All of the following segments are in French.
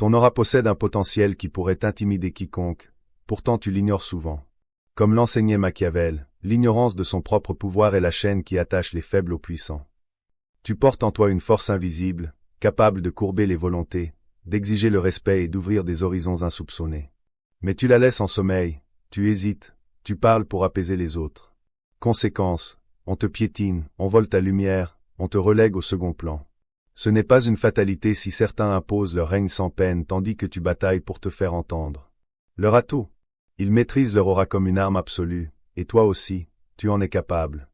Ton aura possède un potentiel qui pourrait intimider quiconque, pourtant tu l'ignores souvent. Comme l'enseignait Machiavel, l'ignorance de son propre pouvoir est la chaîne qui attache les faibles aux puissants. Tu portes en toi une force invisible, capable de courber les volontés, d'exiger le respect et d'ouvrir des horizons insoupçonnés. Mais tu la laisses en sommeil, tu hésites, tu parles pour apaiser les autres. Conséquence, on te piétine, on vole ta lumière, on te relègue au second plan. Ce n'est pas une fatalité si certains imposent leur règne sans peine tandis que tu batailles pour te faire entendre. Leur atout. Ils maîtrisent leur aura comme une arme absolue, et toi aussi, tu en es capable.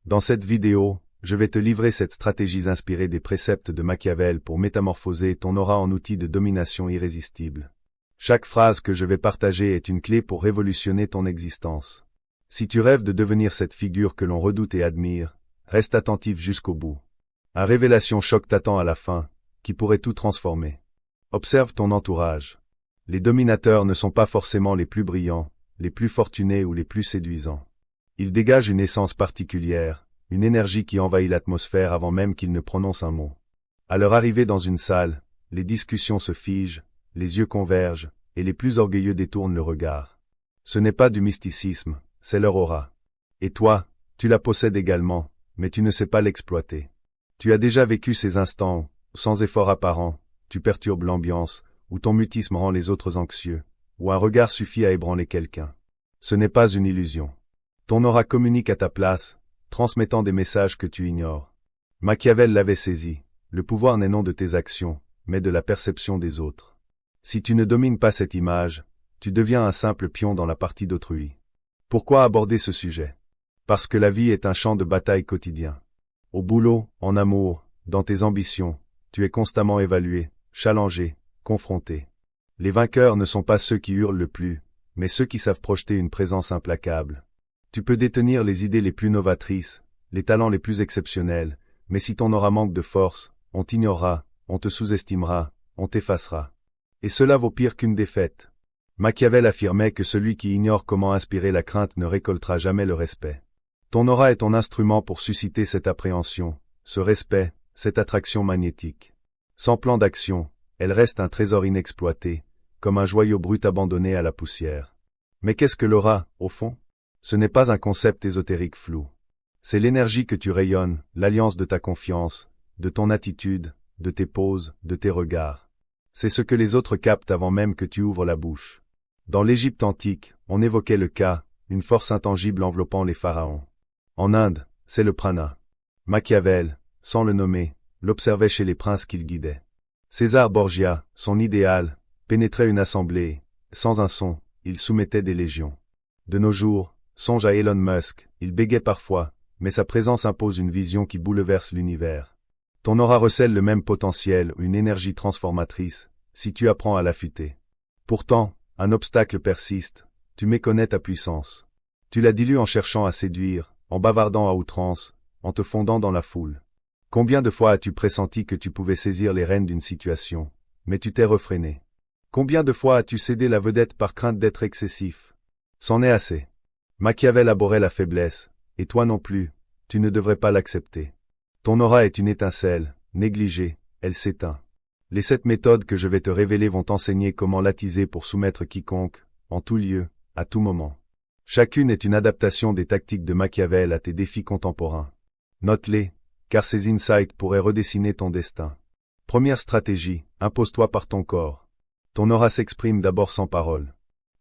Dans cette vidéo, je vais te livrer cette stratégie inspirée des préceptes de Machiavel pour métamorphoser ton aura en outil de domination irrésistible. Chaque phrase que je vais partager est une clé pour révolutionner ton existence. Si tu rêves de devenir cette figure que l'on redoute et admire, reste attentif jusqu'au bout. Un révélation choc t'attend à la fin, qui pourrait tout transformer. Observe ton entourage. Les dominateurs ne sont pas forcément les plus brillants, les plus fortunés ou les plus séduisants. Ils dégagent une essence particulière, une énergie qui envahit l'atmosphère avant même qu'ils ne prononcent un mot. À leur arrivée dans une salle, les discussions se figent, les yeux convergent, et les plus orgueilleux détournent le regard. Ce n'est pas du mysticisme, c'est leur aura. Et toi, tu la possèdes également, mais tu ne sais pas l'exploiter. Tu as déjà vécu ces instants où, sans effort apparent, tu perturbes l'ambiance, où ton mutisme rend les autres anxieux, où un regard suffit à ébranler quelqu'un. Ce n'est pas une illusion. Ton aura communique à ta place, transmettant des messages que tu ignores. Machiavel l'avait saisi, le pouvoir n'est non de tes actions, mais de la perception des autres. Si tu ne domines pas cette image, tu deviens un simple pion dans la partie d'autrui. Pourquoi aborder ce sujet? Parce que la vie est un champ de bataille quotidien. Au boulot, en amour, dans tes ambitions, tu es constamment évalué, challengé, confronté. Les vainqueurs ne sont pas ceux qui hurlent le plus, mais ceux qui savent projeter une présence implacable. Tu peux détenir les idées les plus novatrices, les talents les plus exceptionnels, mais si ton aura manque de force, on t'ignorera, on te sous-estimera, on t'effacera. Et cela vaut pire qu'une défaite. Machiavel affirmait que celui qui ignore comment inspirer la crainte ne récoltera jamais le respect. Ton aura est ton instrument pour susciter cette appréhension, ce respect, cette attraction magnétique. Sans plan d'action, elle reste un trésor inexploité, comme un joyau brut abandonné à la poussière. Mais qu'est-ce que l'aura, au fond? Ce n'est pas un concept ésotérique flou. C'est l'énergie que tu rayonnes, l'alliance de ta confiance, de ton attitude, de tes poses, de tes regards. C'est ce que les autres captent avant même que tu ouvres la bouche. Dans l'Égypte antique, on évoquait le Ka, une force intangible enveloppant les pharaons. En Inde, c'est le prana. Machiavel, sans le nommer, l'observait chez les princes qu'il guidait. César Borgia, son idéal, pénétrait une assemblée, sans un son, il soumettait des légions. De nos jours, songe à Elon Musk, il bégait parfois, mais sa présence impose une vision qui bouleverse l'univers. Ton aura recèle le même potentiel ou une énergie transformatrice, si tu apprends à l'affûter. Pourtant, un obstacle persiste, tu méconnais ta puissance. Tu la dilues en cherchant à séduire, en bavardant à outrance, en te fondant dans la foule. Combien de fois as-tu pressenti que tu pouvais saisir les rênes d'une situation, mais tu t'es refréné? Combien de fois as-tu cédé la vedette par crainte d'être excessif? C'en est assez. Machiavel abhorrait la faiblesse, et toi non plus, tu ne devrais pas l'accepter. Ton aura est une étincelle, négligée, elle s'éteint. Les 7 méthodes que je vais te révéler vont t'enseigner comment l'attiser pour soumettre quiconque, en tout lieu, à tout moment. Chacune est une adaptation des tactiques de Machiavel à tes défis contemporains. Note-les, car ces insights pourraient redessiner ton destin. Première stratégie, impose-toi par ton corps. Ton aura s'exprime d'abord sans parole.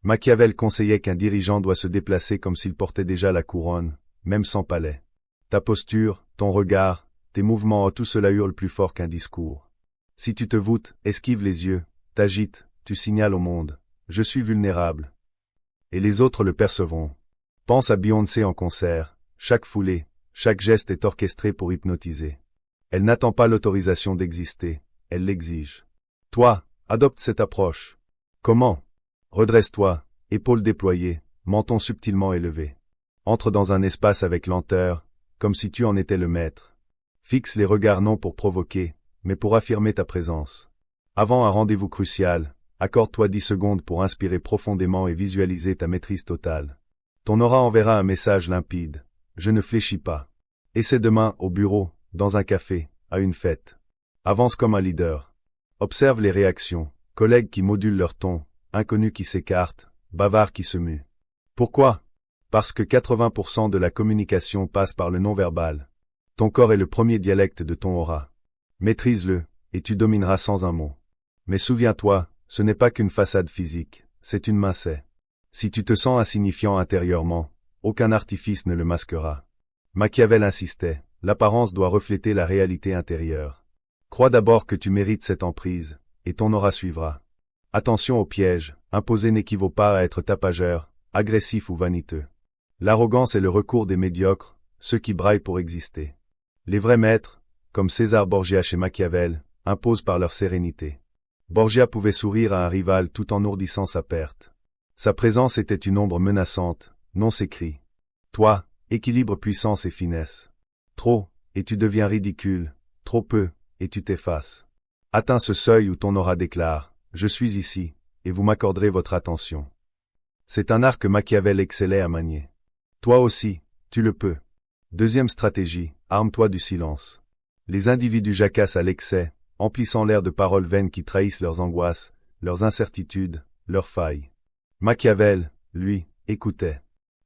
Machiavel conseillait qu'un dirigeant doit se déplacer comme s'il portait déjà la couronne, même sans palais. Ta posture, ton regard, tes mouvements, tout cela hurle plus fort qu'un discours. Si tu te voûtes, esquives les yeux, t'agites, tu signales au monde « Je suis vulnérable ». Et les autres le percevront. Pense à Beyoncé en concert, chaque foulée, chaque geste est orchestré pour hypnotiser. Elle n'attend pas l'autorisation d'exister, elle l'exige. Toi, adopte cette approche. Comment? Redresse-toi, épaules déployées, menton subtilement élevé. Entre dans un espace avec lenteur, comme si tu en étais le maître. Fixe les regards non pour provoquer, mais pour affirmer ta présence. Avant un rendez-vous crucial, accorde-toi 10 secondes pour inspirer profondément et visualiser ta maîtrise totale. Ton aura enverra un message limpide. Je ne fléchis pas. Essaie demain, au bureau, dans un café, à une fête. Avance comme un leader. Observe les réactions. collègues qui modulent leur ton, inconnus qui s'écartent, bavards qui se muent. Pourquoi? Parce que 80% de la communication passe par le non-verbal. Ton corps est le premier dialecte de ton aura. Maîtrise-le, et tu domineras sans un mot. Mais souviens-toi, ce n'est pas qu'une façade physique, c'est une mincée. Si tu te sens insignifiant intérieurement, aucun artifice ne le masquera. Machiavel insistait, l'apparence doit refléter la réalité intérieure. Crois d'abord que tu mérites cette emprise, et ton aura suivra. Attention au piège, imposer n'équivaut pas à être tapageur, agressif ou vaniteux. L'arrogance est le recours des médiocres, ceux qui braillent pour exister. Les vrais maîtres, comme César Borgia chez Machiavel, imposent par leur sérénité. Borgia pouvait sourire à un rival tout en ourdissant sa perte. Sa présence était une ombre menaçante, non ses cris. Toi, équilibre puissance et finesse. Trop, et tu deviens ridicule, trop peu, et tu t'effaces. Atteins ce seuil où ton aura déclare, je suis ici, et vous m'accorderez votre attention. C'est un art que Machiavel excellait à manier. Toi aussi, tu le peux. Deuxième stratégie, arme-toi du silence. Les individus jacassent à l'excès, emplissant l'air de paroles vaines qui trahissent leurs angoisses, leurs incertitudes, leurs failles. Machiavel, lui, écoutait.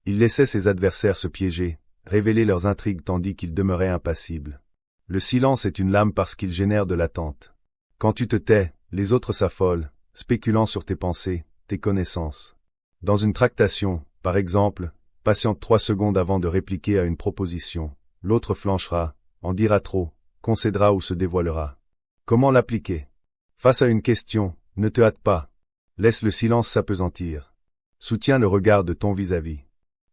Il laissait ses adversaires se piéger, révéler leurs intrigues tandis qu'il demeurait impassible. Le silence est une lame parce qu'il génère de l'attente. Quand tu te tais, les autres s'affolent, spéculant sur tes pensées, tes connaissances. Dans une tractation, par exemple, patiente 3 secondes avant de répliquer à une proposition. L'autre flanchera, en dira trop, concédera ou se dévoilera. Comment l'appliquer? Face à une question, ne te hâte pas. Laisse le silence s'appesantir. Soutiens le regard de ton vis-à-vis.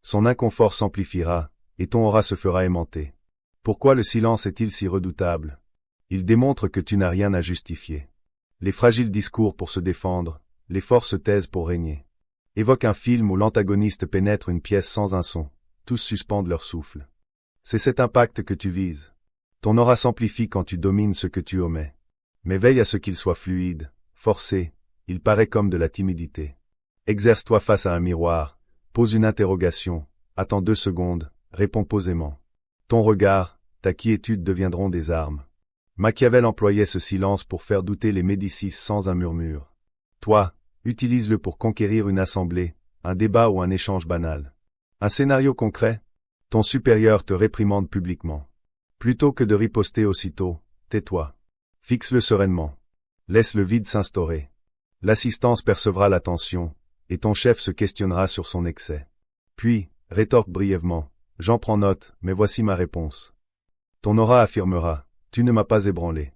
Son inconfort s'amplifiera, et ton aura se fera aimanter. Pourquoi le silence est-il si redoutable? Il démontre que tu n'as rien à justifier. Les fragiles discourent pour se défendre, les forts se taisent pour régner. Évoque un film où l'antagoniste pénètre une pièce sans un son, tous suspendent leur souffle. C'est cet impact que tu vises. Ton aura s'amplifie quand tu domines ce que tu omets. Mais veille à ce qu'il soit fluide, forcé, il paraît comme de la timidité. Exerce-toi face à un miroir, pose une interrogation, attends 2 secondes, réponds posément. Ton regard, ta quiétude deviendront des armes. Machiavel employait ce silence pour faire douter les Médicis sans un murmure. Toi, utilise-le pour conquérir une assemblée, un débat ou un échange banal. Un scénario concret? Ton supérieur te réprimande publiquement. Plutôt que de riposter aussitôt, tais-toi. Fixe-le sereinement. Laisse le vide s'instaurer. L'assistance percevra la tension, et ton chef se questionnera sur son excès. Puis, rétorque brièvement, j'en prends note, mais voici ma réponse. Ton aura affirmera, tu ne m'as pas ébranlé.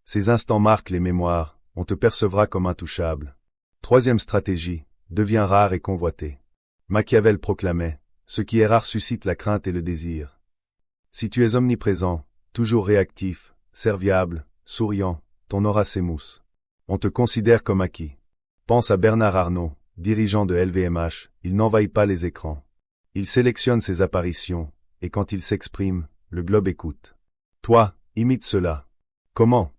Ces instants marquent les mémoires, on te percevra comme intouchable. Troisième stratégie, deviens rare et convoité. Machiavel proclamait, ce qui est rare suscite la crainte et le désir. Si tu es omniprésent, toujours réactif, serviable, souriant, ton aura s'émousse. On te considère comme acquis. Pense à Bernard Arnault, dirigeant de LVMH, il n'envahit pas les écrans. Il sélectionne ses apparitions, et quand il s'exprime, le globe écoute. Toi, imite cela. Comment?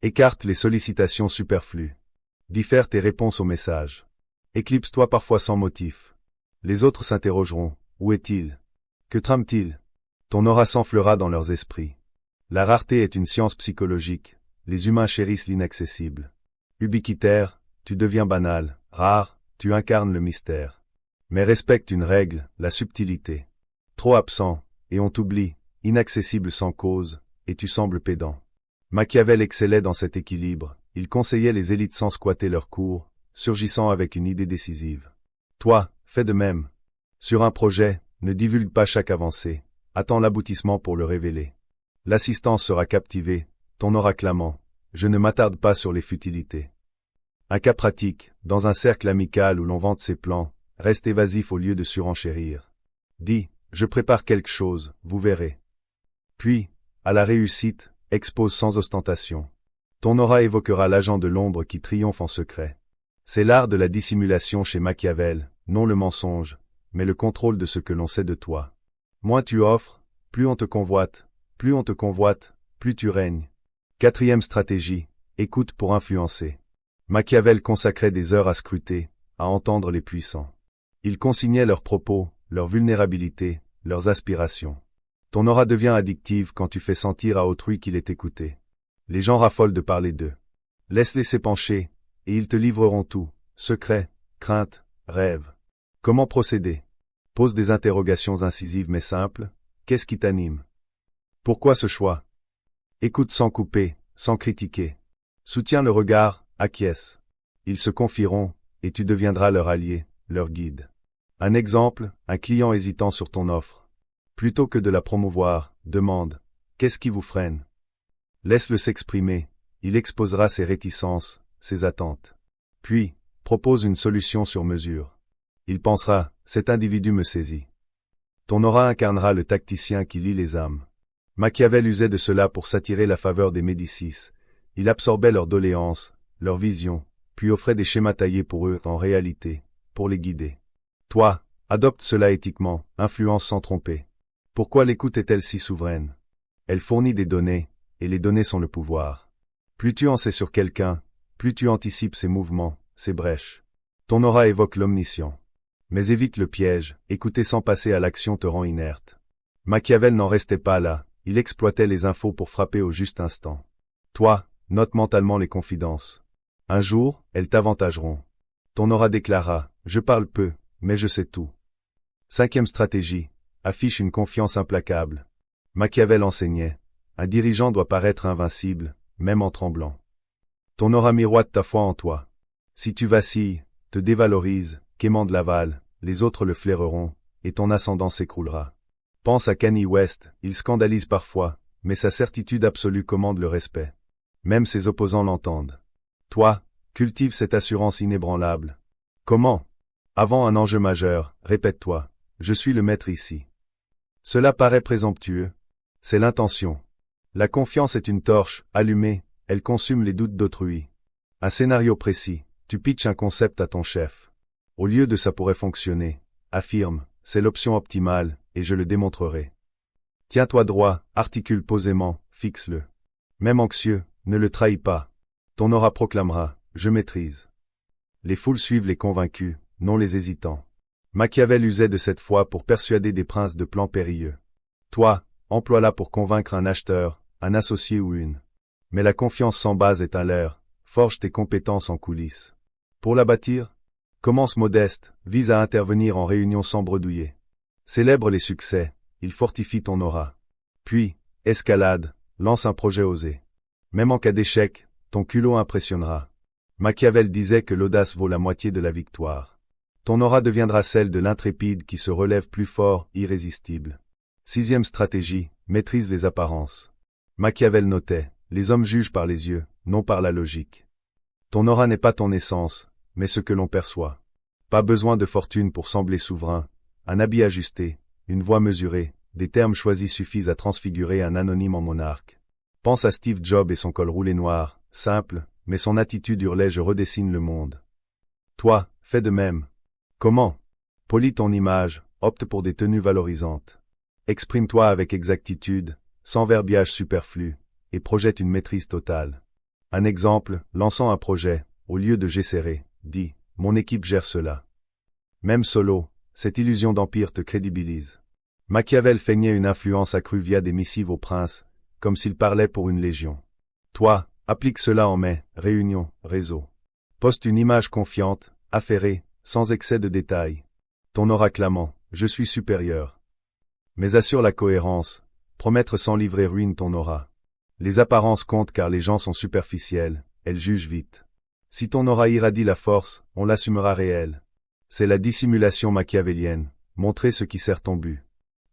Écarte les sollicitations superflues. Diffère tes réponses aux messages. Éclipse-toi parfois sans motif. Les autres s'interrogeront, où est-il? Que trame-t-il? Ton aura s'enflera dans leurs esprits. La rareté est une science psychologique, les humains chérissent l'inaccessible. Ubiquitaire, tu deviens banal, rare, tu incarnes le mystère. Mais respecte une règle, la subtilité. Trop absent, et on t'oublie, inaccessible sans cause, et tu sembles pédant. Machiavel excellait dans cet équilibre, il conseillait les élites sans squatter leur cours, surgissant avec une idée décisive. Toi, fais de même. Sur un projet, ne divulgue pas chaque avancée, attends l'aboutissement pour le révéler. L'assistance sera captivée, ton aura clamant, je ne m'attarde pas sur les futilités. Un cas pratique, dans un cercle amical où l'on vante ses plans, reste évasif au lieu de surenchérir. Dis, je prépare quelque chose, vous verrez. Puis, à la réussite, expose sans ostentation. Ton aura évoquera l'agent de l'ombre qui triomphe en secret. C'est l'art de la dissimulation chez Machiavel, non le mensonge, mais le contrôle de ce que l'on sait de toi. Moins tu offres, plus on te convoite, plus tu règnes. Quatrième stratégie, écoute pour influencer. Machiavel consacrait des heures à scruter, à entendre les puissants. Il consignait leurs propos, leurs vulnérabilités, leurs aspirations. Ton aura devient addictive quand tu fais sentir à autrui qu'il est écouté. Les gens raffolent de parler d'eux. Laisse-les s'épancher, et ils te livreront tout, secrets, craintes, rêves. Comment procéder? Pose des interrogations incisives mais simples. Qu'est-ce qui t'anime? Pourquoi ce choix? Écoute sans couper, sans critiquer. Soutiens le regard, acquiesce. Ils se confieront, et tu deviendras leur allié, leur guide. Un exemple, un client hésitant sur ton offre. Plutôt que de la promouvoir, demande, qu'est-ce qui vous freine? Laisse-le s'exprimer, il exposera ses réticences, ses attentes. Puis, propose une solution sur mesure. Il pensera, cet individu me saisit. Ton aura incarnera le tacticien qui lie les âmes. Machiavel usait de cela pour s'attirer la faveur des Médicis. Il absorbait leurs doléances, leurs visions, puis offrait des schémas taillés pour eux en réalité, pour les guider. Toi, adopte cela éthiquement, influence sans tromper. Pourquoi l'écoute est-elle si souveraine? Elle fournit des données, et les données sont le pouvoir. Plus tu en sais sur quelqu'un, plus tu anticipes ses mouvements, ses brèches. Ton aura évoque l'omniscient. Mais évite le piège, écouter sans passer à l'action te rend inerte. Machiavel n'en restait pas là, il exploitait les infos pour frapper au juste instant. Toi, note mentalement les confidences. Un jour, elles t'avantageront. Ton aura déclara, je parle peu, mais je sais tout. 5e stratégie, affiche une confiance implacable. Machiavel enseignait, un dirigeant doit paraître invincible, même en tremblant. Ton aura miroite ta foi en toi. Si tu vacilles, te dévalorises, quémande l'aval, les autres le flaireront, et ton ascendant s'écroulera. Pense à Kanye West, il scandalise parfois, mais sa certitude absolue commande le respect. Même ses opposants l'entendent. Toi, cultive cette assurance inébranlable. Comment? Avant un enjeu majeur, répète-toi, je suis le maître ici. Cela paraît présomptueux. C'est l'intention. La confiance est une torche, allumée, elle consume les doutes d'autrui. Un scénario précis, tu pitches un concept à ton chef. Au lieu de ça pourrait fonctionner, affirme, c'est l'option optimale, et je le démontrerai. Tiens-toi droit, articule posément, fixe-le. Même anxieux, ne le trahis pas. Ton aura proclamera, je maîtrise. Les foules suivent les convaincus, non les hésitants. Machiavel usait de cette foi pour persuader des princes de plans périlleux. Toi, emploie-la pour convaincre un acheteur, un associé ou une. Mais la confiance sans base est un leurre, forge tes compétences en coulisses. Pour la bâtir, commence modeste, vise à intervenir en réunion sans bredouiller. Célèbre les succès, il fortifie ton aura. Puis, escalade, lance un projet osé. Même en cas d'échec, ton culot impressionnera. Machiavel disait que l'audace vaut la moitié de la victoire. Ton aura deviendra celle de l'intrépide qui se relève plus fort, irrésistible. 6e stratégie, maîtrise les apparences. Machiavel notait, les hommes jugent par les yeux, non par la logique. Ton aura n'est pas ton essence, mais ce que l'on perçoit. Pas besoin de fortune pour sembler souverain, un habit ajusté, une voix mesurée, des termes choisis suffisent à transfigurer un anonyme en monarque. Pense à Steve Jobs et son col roulé noir, simple, mais son attitude hurlait je redessine le monde. Toi, fais de même. Comment? Polis ton image, opte pour des tenues valorisantes. Exprime-toi avec exactitude, sans verbiage superflu, et projette une maîtrise totale. Un exemple, lançant un projet, au lieu de j'essaierai, dis, mon équipe gère cela. Même solo, cette illusion d'empire te crédibilise. Machiavel feignait une influence accrue via des missives aux princes, comme s'il parlait pour une légion. Toi, applique cela en mai, réunion, réseau. Poste une image confiante, affairée, sans excès de détails. Ton aura clamant, je suis supérieur. Mais assure la cohérence, promettre sans livrer ruine ton aura. Les apparences comptent car les gens sont superficiels, elles jugent vite. Si ton aura irradie la force, on l'assumera réelle. C'est la dissimulation machiavélienne, montrer ce qui sert ton but.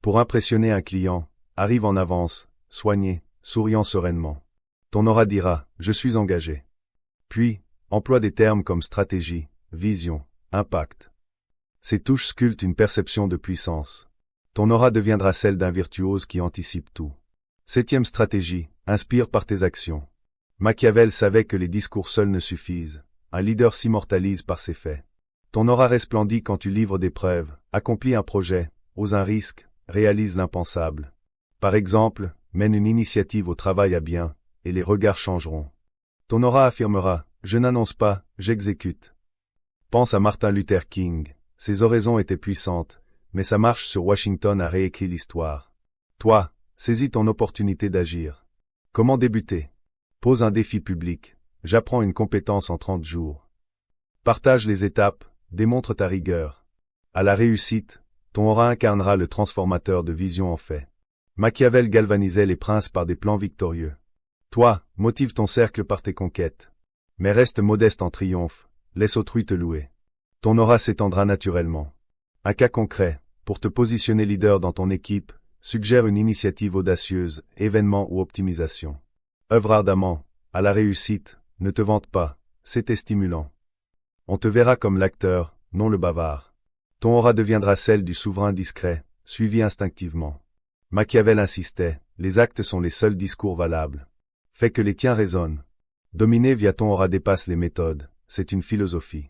Pour impressionner un client, arrive en avance, soigné, souriant sereinement. Ton aura dira, je suis engagé. Puis, emploie des termes comme stratégie, vision, impact. Ces touches sculptent une perception de puissance. Ton aura deviendra celle d'un virtuose qui anticipe tout. 7e stratégie, inspire par tes actions. Machiavel savait que les discours seuls ne suffisent. Un leader s'immortalise par ses faits. Ton aura resplendit quand tu livres des preuves, accomplis un projet, oses un risque, réalises l'impensable. Par exemple, mène une initiative au travail à bien, et les regards changeront. Ton aura affirmera, je n'annonce pas, j'exécute. Pense à Martin Luther King, ses oraisons étaient puissantes, mais sa marche sur Washington a réécrit l'histoire. Toi, saisis ton opportunité d'agir. Comment débuter? Pose un défi public. J'apprends une compétence en 30 jours. Partage les étapes, démontre ta rigueur. À la réussite, ton aura incarnera le transformateur de vision en fait. Machiavel galvanisait les princes par des plans victorieux. Toi, motive ton cercle par tes conquêtes. Mais reste modeste en triomphe, laisse autrui te louer. Ton aura s'étendra naturellement. Un cas concret, pour te positionner leader dans ton équipe, suggère une initiative audacieuse, événement ou optimisation. Œuvre ardemment, à la réussite, ne te vante pas, c'était stimulant. On te verra comme l'acteur, non le bavard. Ton aura deviendra celle du souverain discret, suivi instinctivement. Machiavel insistait, les actes sont les seuls discours valables. Fais que les tiens résonnent. Dominer via ton aura dépasse les méthodes, c'est une philosophie.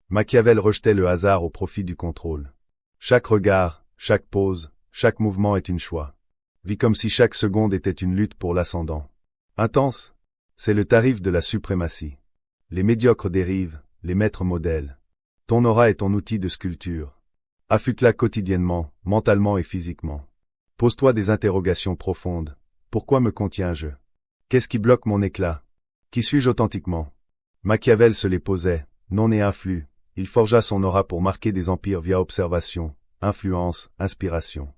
Machiavel rejetait le hasard au profit du contrôle. Chaque regard, chaque pose, chaque mouvement est une choix. Vis comme si chaque seconde était une lutte pour l'ascendant. Intense, c'est le tarif de la suprématie. Les médiocres dérivent, les maîtres modèles. Ton aura est ton outil de sculpture. Affûte-la quotidiennement, mentalement et physiquement. Pose-toi des interrogations profondes. Pourquoi me contiens-je? Qu'est-ce qui bloque mon éclat? Qui suis-je authentiquement? Machiavel se les posait, non et influx. Il forgea son aura pour marquer des empires via observation, influence, inspiration.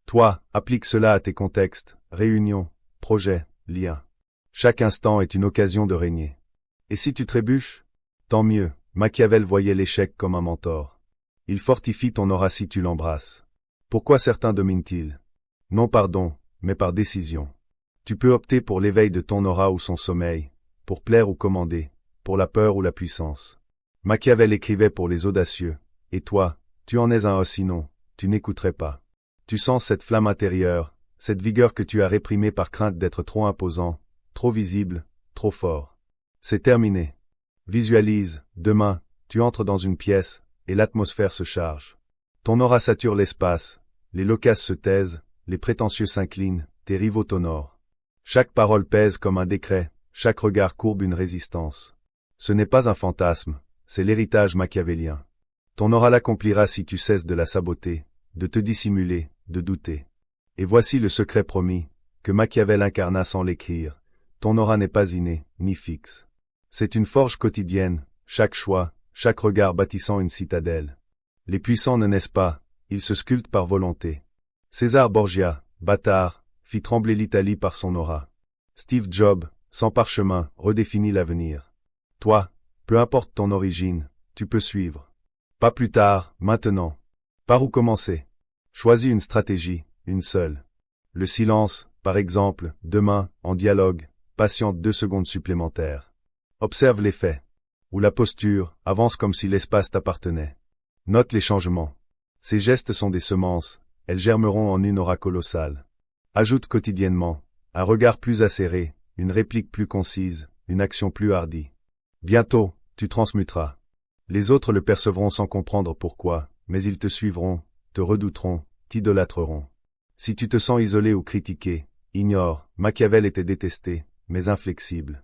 Toi, applique cela à tes contextes, réunions, projets, liens. Chaque instant est une occasion de régner. Et si tu trébuches? Tant mieux, Machiavel voyait l'échec comme un mentor. Il fortifie ton aura si tu l'embrasses. Pourquoi certains dominent-ils? Non par don, mais par décision. Tu peux opter pour l'éveil de ton aura ou son sommeil, pour plaire ou commander, pour la peur ou la puissance. Machiavel écrivait pour les audacieux, et toi, tu en es un sinon, tu n'écouterais pas. Tu sens cette flamme intérieure, cette vigueur que tu as réprimée par crainte d'être trop imposant, trop visible, trop fort. C'est terminé. Visualise, demain, tu entres dans une pièce, et l'atmosphère se charge. Ton aura sature l'espace, les loquaces se taisent, les prétentieux s'inclinent, tes rivaux t'honorent. Chaque parole pèse comme un décret, chaque regard courbe une résistance. Ce n'est pas un fantasme, c'est l'héritage machiavélien. Ton aura l'accomplira si tu cesses de la saboter, de te dissimuler, de douter. Et voici le secret promis, que Machiavel incarna sans l'écrire. Ton aura n'est pas inné, ni fixe. C'est une forge quotidienne, chaque choix, chaque regard bâtissant une citadelle. Les puissants ne naissent pas, ils se sculptent par volonté. César Borgia, bâtard, fit trembler l'Italie par son aura. Steve Jobs, sans parchemin, redéfinit l'avenir. Toi, peu importe ton origine, tu peux suivre. Pas plus tard, maintenant. Par où commencer? Choisis une stratégie, une seule. Le silence, par exemple, demain, en dialogue, patiente 2 secondes supplémentaires. Observe les faits. Ou la posture, avance comme si l'espace t'appartenait. Note les changements. Ces gestes sont des semences, elles germeront en une aura colossale. Ajoute quotidiennement, un regard plus acéré, une réplique plus concise, une action plus hardie. Bientôt, tu transmuteras. Les autres le percevront sans comprendre pourquoi, mais ils te suivront, te redouteront, t'idolâtreront. Si tu te sens isolé ou critiqué, ignore, Machiavel était détesté, mais inflexible.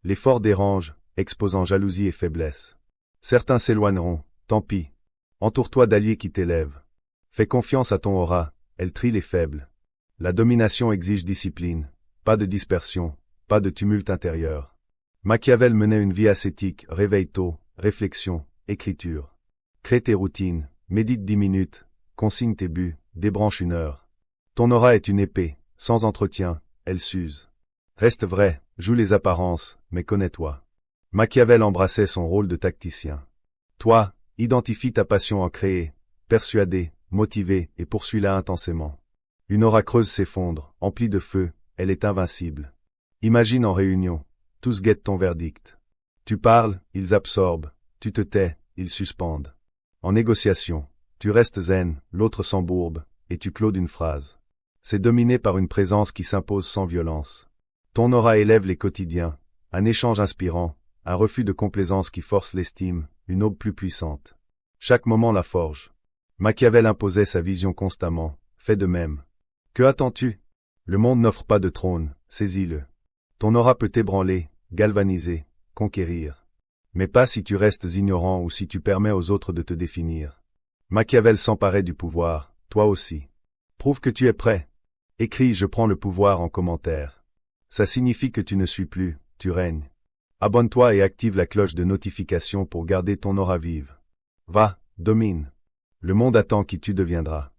L'effort dérange, exposant jalousie et faiblesse. Certains s'éloigneront, tant pis. Entoure-toi d'alliés qui t'élèvent. Fais confiance à ton aura, elle trie les faibles. La domination exige discipline, pas de dispersion, pas de tumulte intérieur. Machiavel menait une vie ascétique, réveil tôt, réflexion, écriture. Crée tes routines, médite 10 minutes, consigne tes buts, débranche 1 heure. Ton aura est une épée, sans entretien, elle s'use. Reste vrai, joue les apparences, mais connais-toi. Machiavel embrassait son rôle de tacticien. Toi, identifie ta passion en créer, persuader, motiver et poursuis-la intensément. Une aura creuse s'effondre, emplie de feu, elle est invincible. Imagine en réunion, tous guettent ton verdict. Tu parles, ils absorbent, tu te tais, ils suspendent. En négociation, tu restes zen, l'autre s'embourbe, et tu clôt d'une phrase. C'est dominé par une présence qui s'impose sans violence. Ton aura élève les quotidiens, un échange inspirant, un refus de complaisance qui force l'estime, une aube plus puissante. Chaque moment la forge. Machiavel imposait sa vision constamment, fais de même. Que attends-tu? Le monde n'offre pas de trône, saisis-le. Ton aura peut t'ébranler, galvaniser, conquérir. Mais pas si tu restes ignorant ou si tu permets aux autres de te définir. Machiavel s'emparait du pouvoir, toi aussi. Prouve que tu es prêt. Écris « Je prends le pouvoir » en commentaire. Ça signifie que tu ne suis plus, tu règnes. Abonne-toi et active la cloche de notification pour garder ton aura vive. Va, domine. Le monde attend qui tu deviendras.